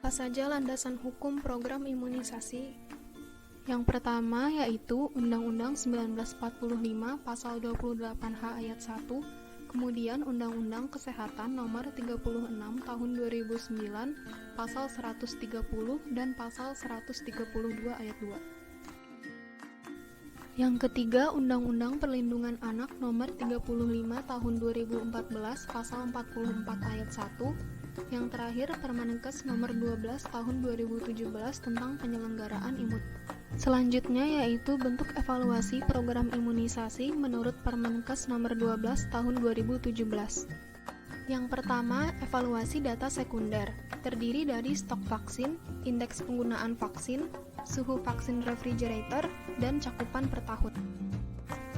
Apa saja landasan hukum program imunisasi? Yang pertama yaitu Undang-Undang 1945 Pasal 28H Ayat 1, kemudian Undang-Undang Kesehatan Nomor 36 Tahun 2009 Pasal 130 dan Pasal 132 Ayat 2. Yang ketiga, Undang-Undang Perlindungan Anak Nomor 35 Tahun 2014 Pasal 44 Ayat 1. Yang terakhir, Permenkes Nomor 12 Tahun 2017 tentang penyelenggaraan imunisasi. Selanjutnya yaitu bentuk evaluasi program imunisasi menurut Permenkes Nomor 12 Tahun 2017. Yang pertama, evaluasi data sekunder, terdiri dari stok vaksin, indeks penggunaan vaksin, suhu vaksin refrigerator, dan cakupan per tahun.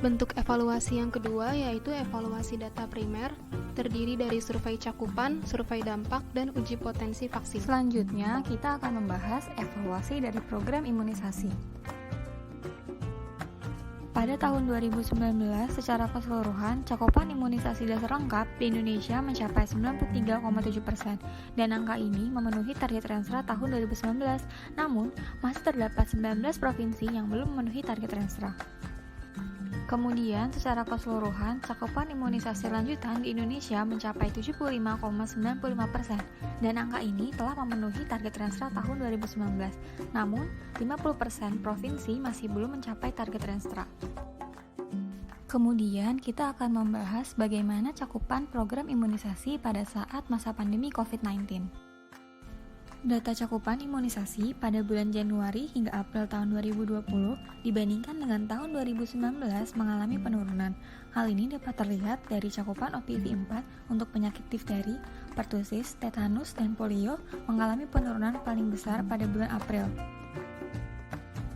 Bentuk evaluasi yang kedua yaitu evaluasi data primer, terdiri dari survei cakupan, survei dampak, dan uji potensi vaksin. Selanjutnya, kita akan membahas evaluasi dari program imunisasi. Pada tahun 2019, secara keseluruhan, cakupan imunisasi dasar lengkap di Indonesia mencapai 93,7%, dan angka ini memenuhi target Renstra tahun 2019. Namun, masih terdapat 19 provinsi yang belum memenuhi target Renstra. Kemudian, secara keseluruhan, cakupan imunisasi lanjutan di Indonesia mencapai 75,95%, dan angka ini telah memenuhi target Renstra tahun 2019. Namun, 50% provinsi masih belum mencapai target Renstra. Kemudian, kita akan membahas bagaimana cakupan program imunisasi pada saat masa pandemi COVID-19. Data cakupan imunisasi pada bulan Januari hingga April tahun 2020 dibandingkan dengan tahun 2019 mengalami penurunan. Hal ini dapat terlihat dari cakupan OPV 4 untuk penyakit difteri, pertusis, tetanus, dan polio mengalami penurunan paling besar pada bulan April.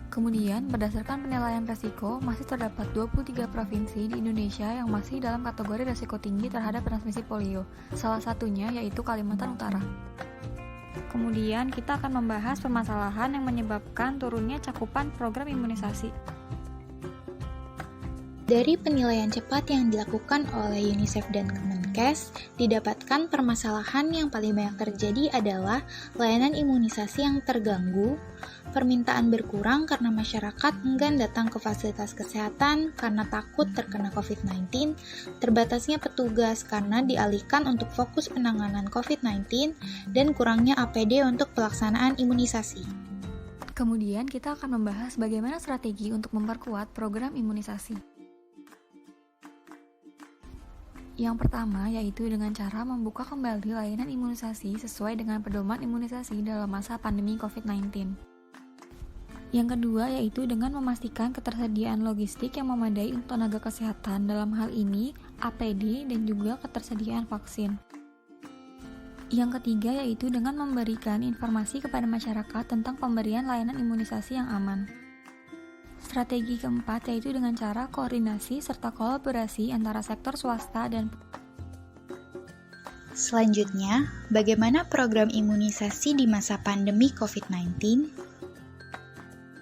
Kemudian, berdasarkan penilaian resiko, masih terdapat 23 provinsi di Indonesia yang masih dalam kategori resiko tinggi terhadap transmisi polio. Salah satunya yaitu Kalimantan Utara. Kemudian, kita akan membahas permasalahan yang menyebabkan turunnya cakupan program imunisasi. Dari penilaian cepat yang dilakukan oleh UNICEF dan Kemenkes, didapatkan permasalahan yang paling banyak terjadi adalah layanan imunisasi yang terganggu, permintaan berkurang karena masyarakat enggan datang ke fasilitas kesehatan karena takut terkena COVID-19, terbatasnya petugas karena dialihkan untuk fokus penanganan COVID-19, dan kurangnya APD untuk pelaksanaan imunisasi. Kemudian, kita akan membahas bagaimana strategi untuk memperkuat program imunisasi. Yang pertama yaitu dengan cara membuka kembali layanan imunisasi sesuai dengan pedoman imunisasi dalam masa pandemi COVID-19. Yang kedua yaitu dengan memastikan ketersediaan logistik yang memadai untuk tenaga kesehatan, dalam hal ini APD dan juga ketersediaan vaksin. Yang ketiga yaitu dengan memberikan informasi kepada masyarakat tentang pemberian layanan imunisasi yang aman. Strategi keempat yaitu dengan cara koordinasi serta kolaborasi antara sektor swasta dan Selanjutnya, bagaimana program imunisasi di masa pandemi COVID-19?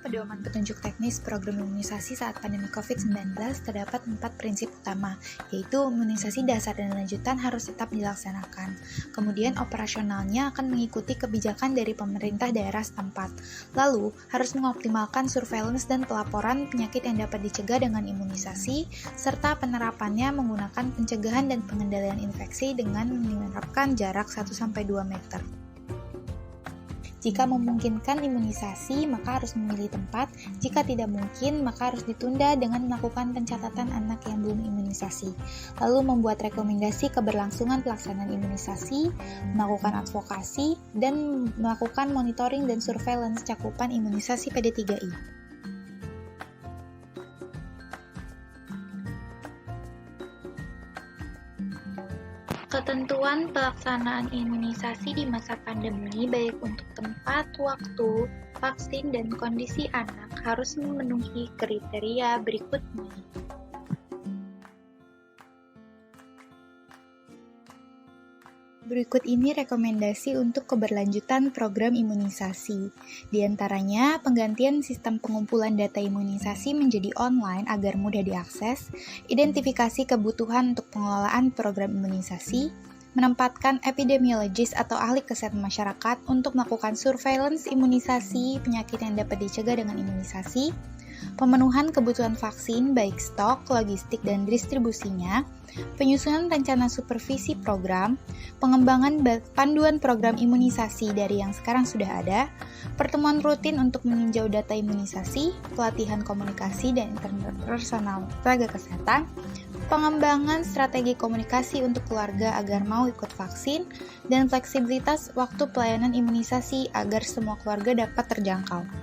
Pedoman petunjuk teknis program imunisasi saat pandemi COVID-19 terdapat 4 prinsip utama, yaitu imunisasi dasar dan lanjutan harus tetap dilaksanakan. Kemudian operasionalnya akan mengikuti kebijakan dari pemerintah daerah setempat. Lalu, harus mengoptimalkan surveillance dan pelaporan penyakit yang dapat dicegah dengan imunisasi, serta penerapannya menggunakan pencegahan dan pengendalian infeksi dengan menerapkan jarak 1-2 meter. Jika memungkinkan imunisasi, maka harus memilih tempat. Jika tidak mungkin, maka harus ditunda dengan melakukan pencatatan anak yang belum imunisasi. Lalu membuat rekomendasi keberlangsungan pelaksanaan imunisasi, melakukan advokasi, dan melakukan monitoring dan surveillance cakupan imunisasi PD3I. Ketentuan pelaksanaan imunisasi di masa pandemi baik untuk tempat, waktu, vaksin, dan kondisi anak harus memenuhi kriteria berikut ini. Berikut ini rekomendasi untuk keberlanjutan program imunisasi. Di antaranya, penggantian sistem pengumpulan data imunisasi menjadi online agar mudah diakses, identifikasi kebutuhan untuk pengelolaan program imunisasi, menempatkan epidemiologis atau ahli kesehatan masyarakat untuk melakukan surveillance imunisasi penyakit yang dapat dicegah dengan imunisasi, pemenuhan kebutuhan vaksin baik stok, logistik, dan distribusinya, penyusunan rencana supervisi program, pengembangan panduan program imunisasi dari yang sekarang sudah ada, pertemuan rutin untuk meninjau data imunisasi, pelatihan komunikasi dan interpersonal tenaga kesehatan, pengembangan strategi komunikasi untuk keluarga agar mau ikut vaksin, dan fleksibilitas waktu pelayanan imunisasi agar semua keluarga dapat terjangkau.